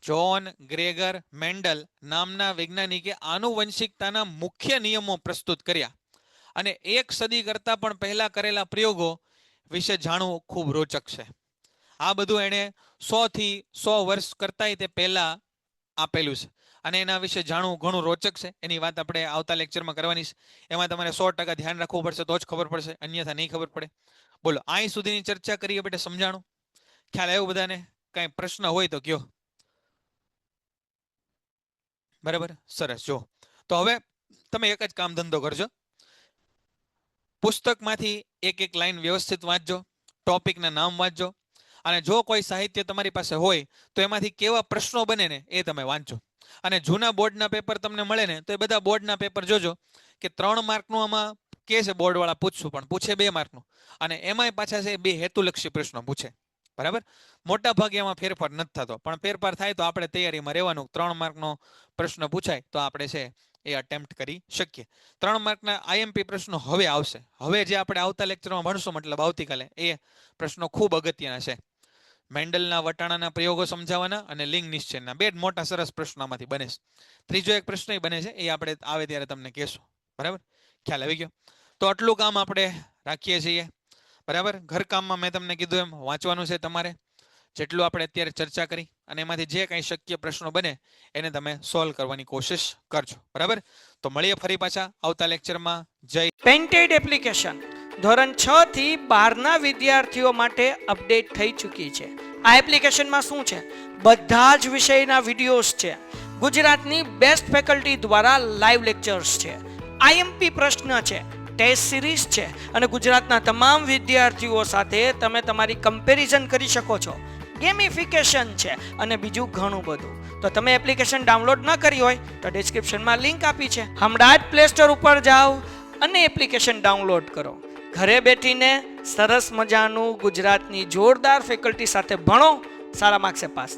જ્હોન ગ્રેગર મેન્ડલ નામના વૈજ્ઞાનિકે આનુવંશિકતાના મુખ્ય નિયમો પ્રસ્તુત કર્યા. અને 1 સદી કરતા પણ પહેલા કરેલા પ્રયોગો વિશે જાણવું ખૂબ રોચક છે. આ બધું એણે 100 થી 100 વર્ષ કરતા તે પહેલા આપેલું છે અને એના વિશે જાણવું ઘણું રોચક છે. એની વાત આપણે આવતા લેક્ચરમાં કરવાની છે. એમાં તમારે 100% ધ્યાન રાખવું પડશે તો જ ખબર પડશે, અન્યથા નહીં ખબર પડે. બોલો, અહીં સુધીની ચર્ચા કરીએ બેટા, સમજાણું? ખ્યાલ આવ્યો બધાને? કાંઈ પ્રશ્ન હોય તો કયો. બરાબર, સરસ. જો તો હવે તમે એક જ કામ ધંધો કરજો. પુસ્તકમાંથી એક લાઈન વ્યવસ્થિત વાંચજો, ટોપિકના નામ વાંચજો, અને જો કોઈ સાહિત્ય તમારી પાસે હોય તો એમાંથી કેવા પ્રશ્નો બને ને એ તમે વાંચો. અને જૂના બોર્ડના પેપર તમને મળે ને તો એ બધા બોર્ડના પેપર જોજો કે 3 માર્કનું આમાં કે છે બોર્ડવાળા પૂછશું, પણ પૂછે 2 માર્કનું. અને એમાંય પાછા છે 2 હેતુલક્ષી પ્રશ્નો પૂછે. બરાબર, મોટા ભાગે એમાં ફેરફાર નથી થતો, પણ ફેરફાર થાય તો આપણે તૈયારીમાં રહેવાનું. 3 માર્કનો પ્રશ્ન પૂછાય તો આપણે છે એ અટેમ્પ્ટ કરી શકીએ. 3 માર્કના આઈએમપી પ્રશ્નો હવે આવશે. હવે જે આપણે આવતા લેક્ચરમાં ભણશું, મતલબ આવતીકાલે, એ પ્રશ્નો ખૂબ અગત્યના છે. મેન્ડલના વટાણાના પ્રયોગો સમજાવવાના અને લિંગ નિશ્ચયના 2 મોટા સરસ પ્રશ્નોમાંથી બને છે. ત્રીજો એક પ્રશ્ન બને છે, એ આપણે આવે ત્યારે તમને કહેશું. બરાબર, ખ્યાલ આવી ગયો? તો આટલું કામ આપણે રાખીએ છીએ. બરાબર, ઘરકામમાં મેં તમને કીધું એમ વાંચવાનું છે તમારે, જેટલું આપણે અત્યારે ચર્ચા કરી, અને એમાંથી જે કંઈ શક્ય પ્રશ્નો બને એને તમે સોલ્વ કરવાની કોશિશ કરજો. બરાબર, તો મળીએ ફરી પાછા આવતા લેક્ચરમાં. જય પેન્ટેડ એપ્લિકેશન ધોરણ 6 થી 12ના વિદ્યાર્થીઓ માટે અપડેટ થઈ ચૂકી છે. આ એપ્લિકેશનમાં શું છે? બધા જ વિષયના વિડીયોઝ છે. ગુજરાતની બેસ્ટ ફેકલ્ટી દ્વારા લાઈવ લેક્ચર્સ છે. આઈએમપી પ્રશ્ન છે, ટેસ્ટ સિરીઝ છે, અને ગુજરાતના તમામ વિદ્યાર્થીઓ સાથે તમે તમારી કમ્પેરિઝન કરી શકો છો. ગેમિફિકેશન છે અને બીજું ઘણું બધું. તો તમે એપ્લિકેશન ડાઉનલોડ ન કરી હોય તો ડિસ્ક્રિપ્શનમાં લિંક આપી છે. હમણાં જ પ્લે સ્ટોર ઉપર જાઓ અને એપ્લિકેશન ડાઉનલોડ કરો. ઘરે બેઠીને સરસ મજાનું ગુજરાતની જોરદાર ફેકલ્ટી સાથે ભણો, સારા માર્ક્સે પાસ થાઓ.